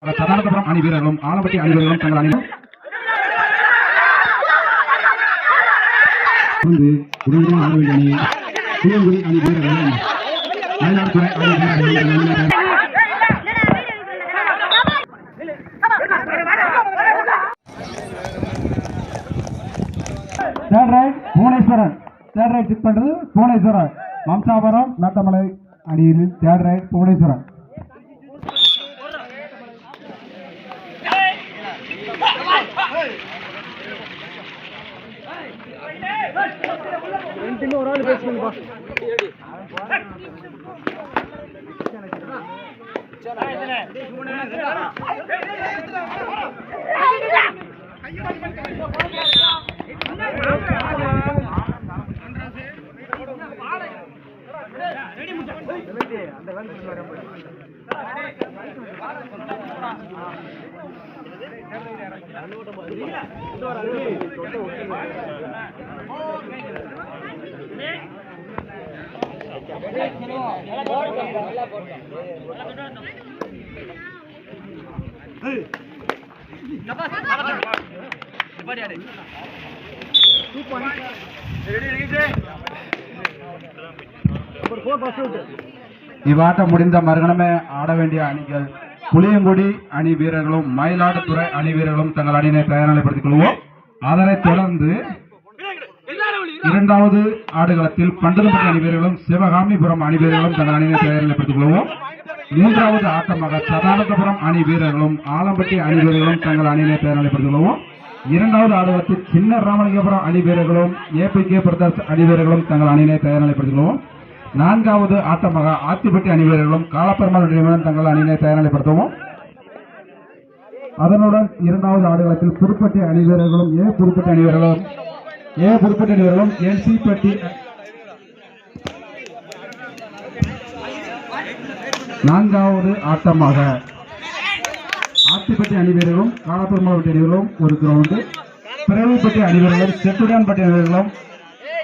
சதானந்தபுரம் அணி வீரர்களும் ஆலம்பட்டி அணி வீரர்களும் தங்கள் அணியில் ஆரோக்கிய அணி புளியங்குடி அணி வீரர்களும் மயிலாடுதுறை அணி வீரர்களும் புவனேஸ்வரன் தேர்ட் ரைட் சிக் பண்றது புவனேஸ்வரன் மம்சாபுரம் நாட்டமலை அணியில் தேர்ட் ரைட் புவனேஸ்வரன் ஒரு ஆள் பேசுங்க இவ்வாட்டம் முடிந்த மறுகணமே ஆட வேண்டிய அணிகள் புளியங்குடி அணி வீரர்களும் மயிலாடுதுறை அணி வீரர்களும் தங்கள் அணியினை தயார்நிலைப்படுத்திக் கொள்வோம். அதனைத் தொடர்ந்து இரண்டாவது ஆடுகளத்தில் பண்டலப்பட்டி அணி வீரர்களும் சிவகாமிபுரம் அணி வீரர்களும் தங்கள் அணியினை தயார்நிலைப்படுத்திக் கொள்வோம். மூன்றாவது ஆட்டமாக சதானந்தபுரம் அணி வீரர்களும் ஆலம்பட்டி அணி வீரர்களும் தங்கள் அணியினை தயார்நிலைப்படுத்திக் கொள்வோம். இரண்டாவது ஆடுகளத்தில் சின்ன ராமலிங்கபுரம் அணி வீரர்களும் ஏபிகே பிரதர்ஸ் அணி வீரர்களும் தங்கள் அணியினை தயார்நிலைப்படுத்திக் கொள்வோம். நான்காவது ஆட்டமாக ஆத்திப்பட்டி அணி வீரர்களும் காலப்பெருமாள் நிறுவனம் தங்கள் அணியினை தயார்நிலைப்படுத்துவோம். அதனுடன் இரண்டாவது ஆடுகளத்தில் புதுப்பட்டி அணி வீரர்களும் புதுப்பட்டி அணி வீரர்களும் என்சிப்பட்டி நான்காவது ஆட்டமாக ஆத்திப்பட்டி அணி வீரர்களும் காலப்பெருமாள் அணி வீரர்களும் ஒரு கிரவுண்டு, பிறவிப்பட்டி அணி வீரர்களும் செட்டுடான்பட்டி அணி வீரர்களும்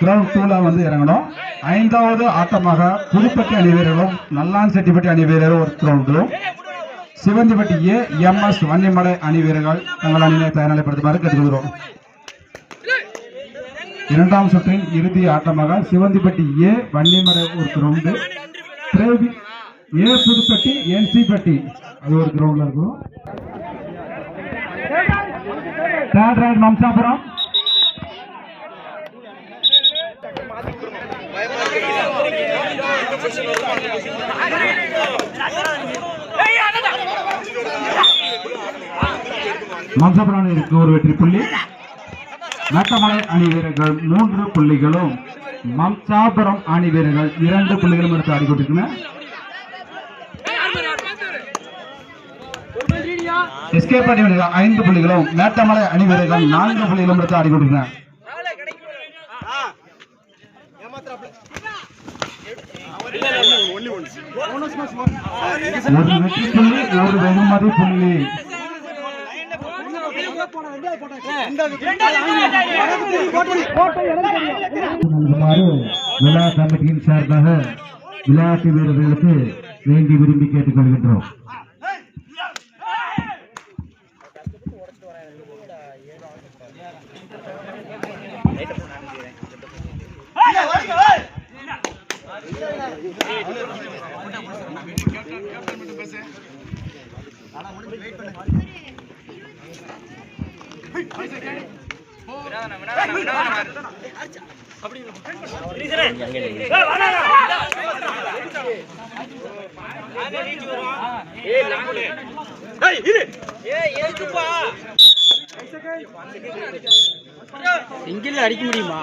கிரவுண்ட் 2ல வந்து இறங்கணும். ஐந்தாவது ஆட்டமாக புதுப்பட்டி அணி வீரர்களும் நல்லான் செட்டிப்பட்டி அணி வீரரும் ஒரு கிரவுண்டும், சிவந்திப்பட்டி எம்எஸ் வன்னிமலை அணி வீரர்கள் தங்கள் அணியினை தயார்நிலைப்படுத்துமாறு கேட்டுக்கொள்கிறோம். இரண்டாம் சுற்றின் இறுதி ஆட்டமாக சிவந்திப்பட்டி வன்னிமலை ஒரு கிரவுண்டு, புதுப்பட்டி என்சிப்பட்டி அது ஒரு கிரவுண்ட்ல இருக்கும். தேர்ட் ரைட் மம்சாபுரம் மம்சாபுரானுக்கு ஒரு வெற்றி புள்ளி. நாட்டமலை அணி வீரர்கள் 3 புள்ளிகளும் மம்சாபுரம் அணி வீரர்கள் 2 புள்ளிகளும் எடுத்து ஆடிக்கொண்டிருக்கின்றனர். எஸ்கேப் அணி வீரர்கள் 5 புள்ளிகளும் நாட்டமலை அணி வீரர்கள் 4 புள்ளிகளும் எடுத்து ஆடிக்கொண்டிருக்கின்றனர். ஒரு வெற்றி புள்ளி ஒரு வெகுமதி புள்ளி. விழா கமிட்டியின் சார்பாக விளையாட்டு வீரர்களுக்கு வேண்டி விரும்பி கேட்டுக்கொள்கின்றோம். இங்கில அடிக்க முடியுமா?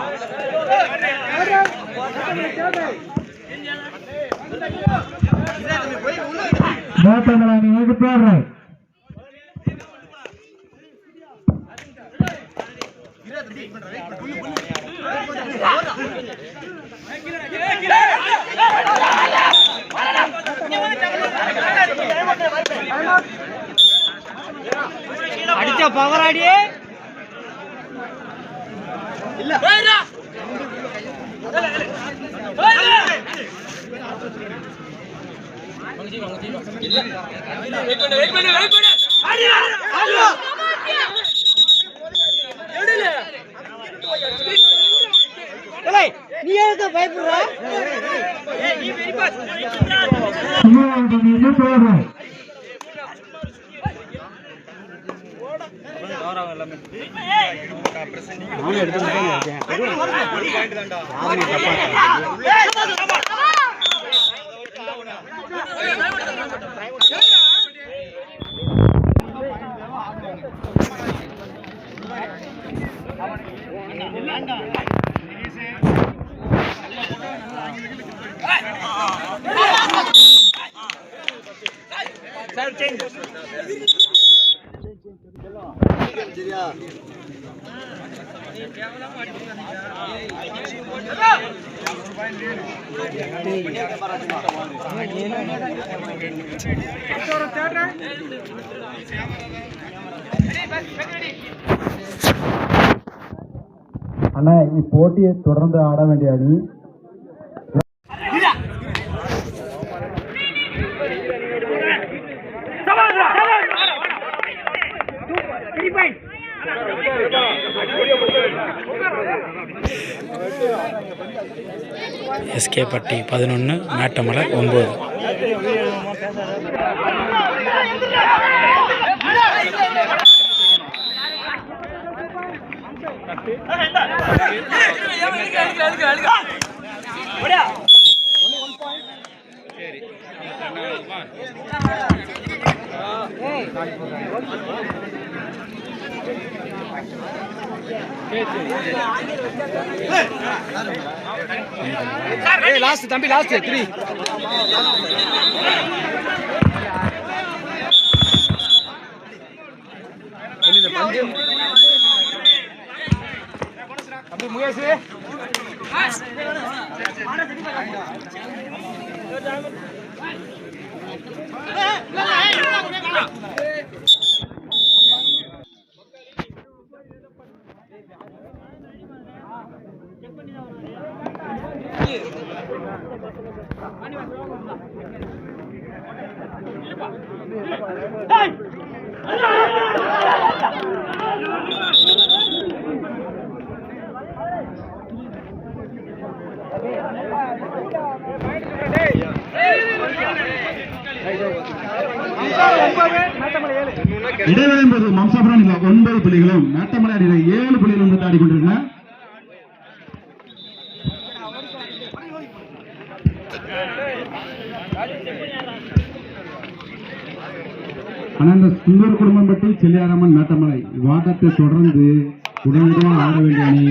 அடிச்ச பவராடியே இல்ல வெயிட் பண்ணு அண்ணா இப்போட்டியை தொடர்ந்து ஆட வேண்டிய அணி எஸ்கே பட்டி 11, மேட்டமலை 9. லாஸ்ட் தம்பி லாஸ்ட் 3 தம்பி முகேஷ் இடைவேளை என்பது மம்சாபுரம் 9 புள்ளிகளும் மேட்டமலை அணியில் 7 புள்ளிகளும் வந்து ஆடிக்கொண்டிருக்கின்றன. அனந்த சுந்தர் குடும்பம்பட்டி செல்லியாராமன் மேட்டமலை வாட்டத்தை தொடர்ந்து உடனடியாக ஆட வேண்டிய அணி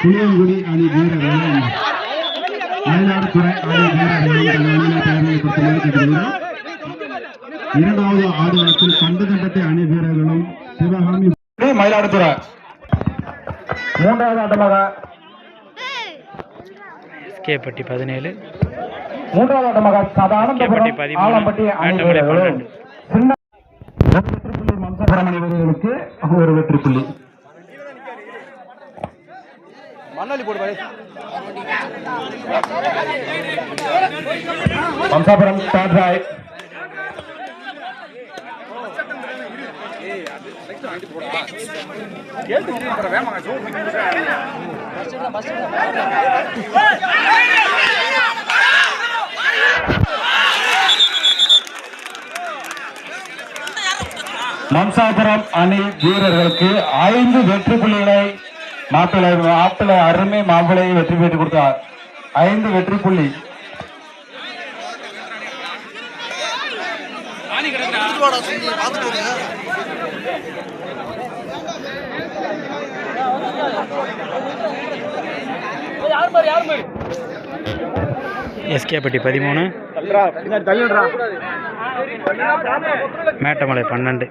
புளியங்குடி அணி வீரர்கள் மயிலாடுதுறை அணி வீரர்கள் தயாரிக்கப்படுத்துமாறு. இரண்டாவது ஆடுகளத்தில் கண்டுகண்டத்தை அணி வீரர்களும் சிவகாமி மயிலாடுதுறை. மூன்றாவது ஆட்டமாக எஸ்கே பட்டி 17, மூன்றாவது ஆட்டமாக சதானந்தபுரம் ஆலம்பட்டி அணி வீரர்களும் சின்ன வெற்றி புள்ளி மம்சாபுரம் அணி வீரர்களுக்கு ஒரு வெற்றி புள்ளி. மம்சாபுரம் ஸ்டார்ட் ராய் மம்சாபுரம் அணி வீரர்களுக்கு 5 வெற்றி புள்ளிகளை மாப்பிள்ளை அருமை மாப்பிள்ளையை வெற்றி பெற்று கொடுத்தார். 5 வெற்றி புள்ளி. எஸ்கே பட்டி 13, மேட்டமலை 12.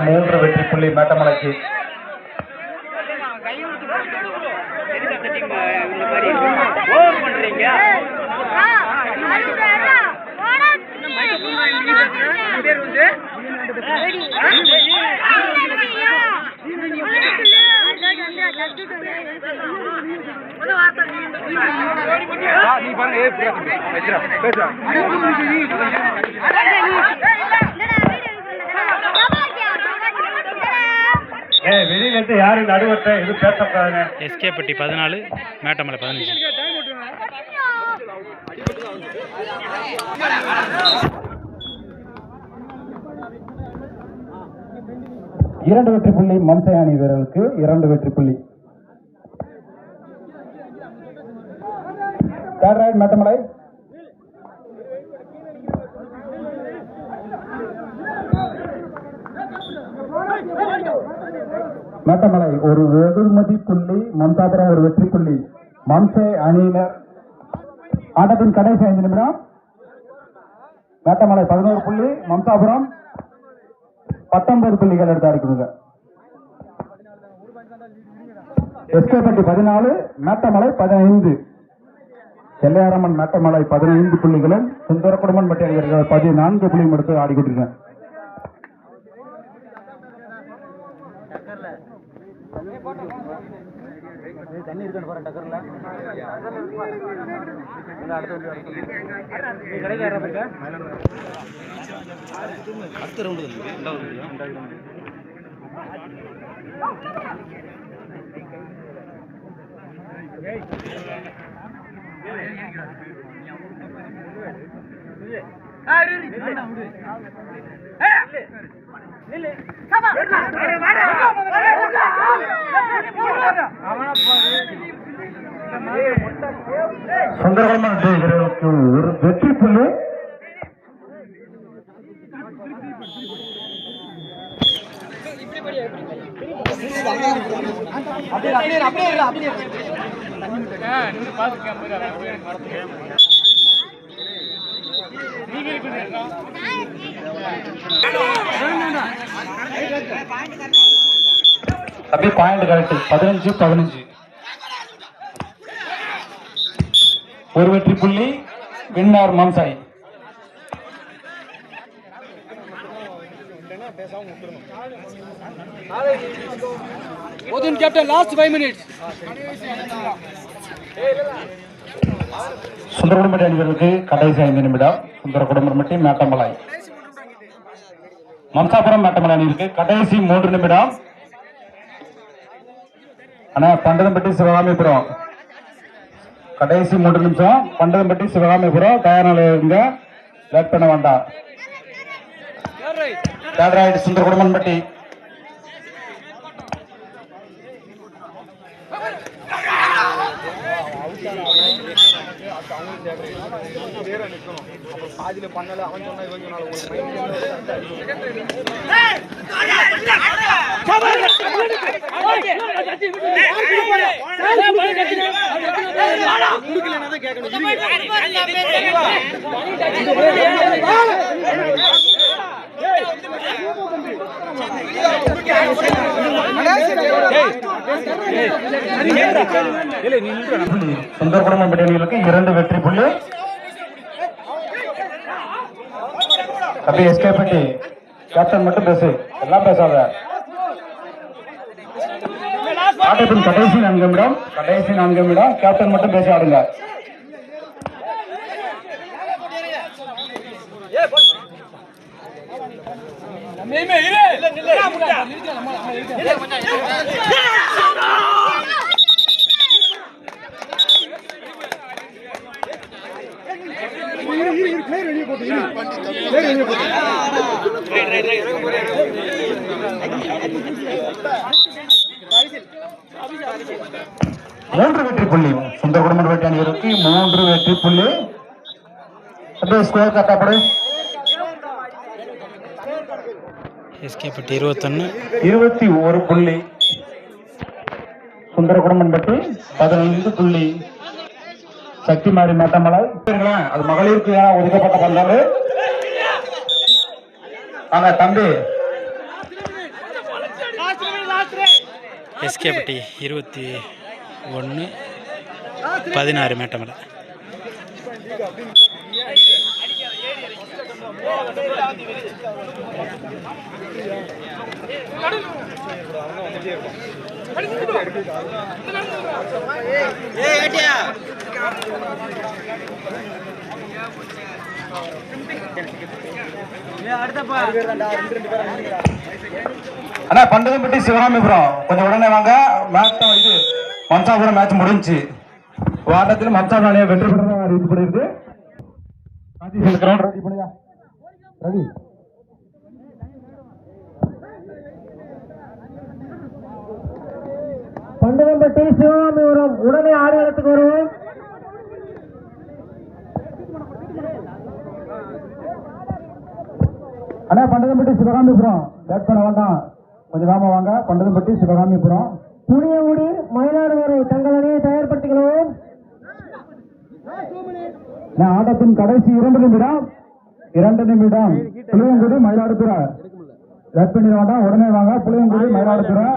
மூன்று வெற்றி புள்ளி மேட்டமலைக்கு. வெளியில யாரும் நடுவட்ட இது பேசக்கூடாது. எஸ்கே பட்டி 14 மேட்டமலை 15. இரண்டு வெற்றி புள்ளி மம்சை அணி வீரர்களுக்கு 2 வெற்றி புள்ளி. மேட்டமலை மேட்டமலை ஒரு வெகுமதி புள்ளி, மம்சாபுரம் ஒரு வெற்றி புள்ளி. மம்சை அணியினர் ஆட்டத்தின் கடைசி 5 நிமிடம். மேட்டமலை 11 புள்ளி, மம்சாபுரம் 19 புள்ளிகள் எடுத்து அடிக்கணுங்க. எஸ்கேபட்டி 14, மேட்டமலை 15. செல்லையாரம்மன் மேட்டமலை 15 புள்ளிகளும், சுந்தரகுடும்பன் மற்ற அணிவர்கள் 14 புள்ளியும் எடுத்து ஆடிக்கொண்டிருக்கிறார். தண்ணி இருக்கு போற டக்கர்ல அடுத்த ரவுண்டு சுந்தரகுடும்பன் வீரர்களுக்கு ஒரு வெற்றி புள்ளி. அப்படியே பாயிண்ட் கரெக்ட். 15-15 ஒரு வெற்றி புள்ளி. வின்னர் மம்சாய். Captain, last 5 minutes. சுந்தரகுடும்பட்டி அணிவர்களுக்கு கடைசி 5 நிமிடம். சுந்தரகுடும்பட்டி மேட்டமலை. மம்சாபுரம் மேட்டமலை அணிகளுக்கு கடைசி 3 நிமிடம். ஆனா பண்டதம்பட்டி சிவகாமிபுரம் கடைசி 3 நிமிஷம். பண்டதம்பட்டி சிவகாமிபுரம் தயாராக இருங்க, லேட் பண்ண வேண்டாம். சுந்தரகுடும்பன் பட்டி பாதியில பண்ணல. அவன் சொன்னா இவன் சொன்னாலும் சுந்தர் குடும்பம் அணிகளுக்கு 2 வெற்றி புள்ளி. அப்படியே எஸ்கே பட்டி கேப்டன் மட்டும் பேசு, எல்லாம் பேசாத. ஆட்டத்தின் கடைசி 4 நிமிடம் கேப்டன் மட்டும் பேசி ஆடுங்க. மூன்று வெற்றி புள்ளி சுந்தர் குடும்பம் வெற்றி அணிகளுக்கு 3 வெற்றி புள்ளி. அப்படியே ஸ்கோர் கட்டப்படு. எஸ்கே பட்டி 21 21 புள்ளி. சுந்தர குடும்பம் பற்றி 15 புள்ளி. சக்தி மாறி மேட்டமலை அது மகளிருக்கு ஒதுக்கப்பட்ட பந்தாலு. ஆனா தம்பி எஸ்கே பட்டி 21 16 மேட்டமலை. அண்ணா பண்டதம்பட்டி சிவராமிபுரம் கொஞ்சம் உடனே வாங்க. மேட்ச் இது மன்சாபுரம் மேட்ச் முடிஞ்சு ஆட்டத்தில் மன்சாபுரம் அணியை வெற்றி பெற்றதாக அறிவிக்கப்படுகிறது. ரெடி பண்ணியா ரவி. பண்டதம்பட்டி சிவராமிபுரம் உடனே ஆடுகளத்துக்கு வருவோம். அண்ணா பண்டதம்பட்டி சிவகாமிபுரம் பேட் பண்ண வேண்டாம், கொஞ்சம் வேகமா வாங்க. பண்டதம்பட்டி சிவகாமிபுரம் புளியங்குடி மயிலாடுதுறை தங்கள் அணியை தயார்படுத்திக்கிறோம். ஆட்டத்தின் கடைசி 2 நிமிடம். புளியங்குடி மயிலாடுதுறை பேட் பண்ணிட வேண்டாம், உடனே வாங்க. புளியங்குடி மயிலாடுதுறை.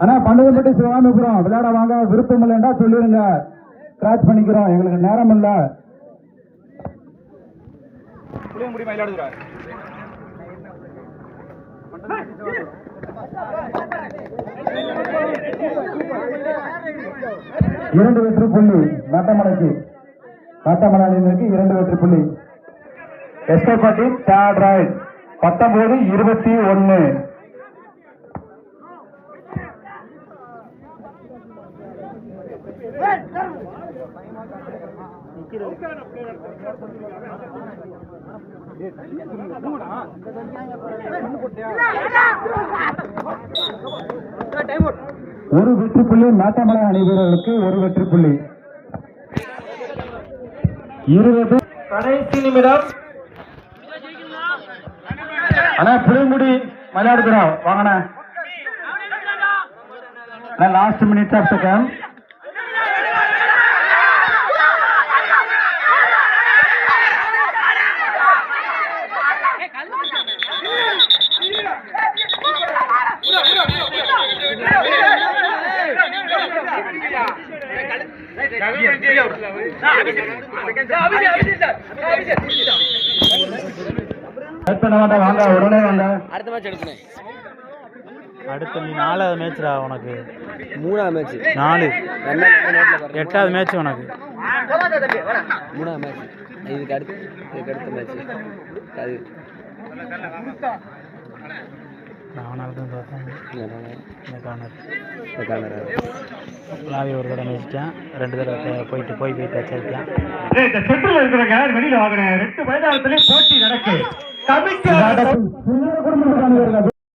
அண்ணா பண்டதம்பட்டி சிவகாமிபுரம் விளையாட வாங்க. விருப்பம் இல்லைண்டா சொல்லிருங்க, கிராச் பண்ணிக்கிறோம், எங்களுக்கு நேரம் இல்ல. புளியங்குடி மயிலாடுதுறை 2 வெற்றி புள்ளி. மேட்டமலைக்கு மேட்டமலை அணியினருக்கு 2 வெற்றி புள்ளி. எஸ்கே பாட்டி தேர்ட் ரைட் 19-21. ஒரு வெற்றி புள்ளி மேட்டமலை அணி வீரர்களுக்கு 1 வெற்றி புள்ளி. 20 கடைசி நிமிடம். அண்ணா புளியங்குடி மயிலாடுதுறை வாங்கண்ணா. Last minute of the game. வாங்க உடனே வாங்க. அடுத்த மேட்ச் எடுக்கணும். அடுத்து நீ 4வது மேட்ச்ரா உனக்கு. 3ஆவது மேட்ச் 4 8வது மேட்ச் உனக்கு. 3ஆவது மேட்ச் இதுக்கு அடுத்த மேட்ச் அது நான் லாவி ஒரு தடவை மேய்ச்சிட்டேன், 2 தடவை போய் வச்சிருக்கேன். இந்த செட்டில் இருக்கிறவங்க வெளியில வாங்கினேன். 2 மைதானத்திலே போட்டி நடக்கு.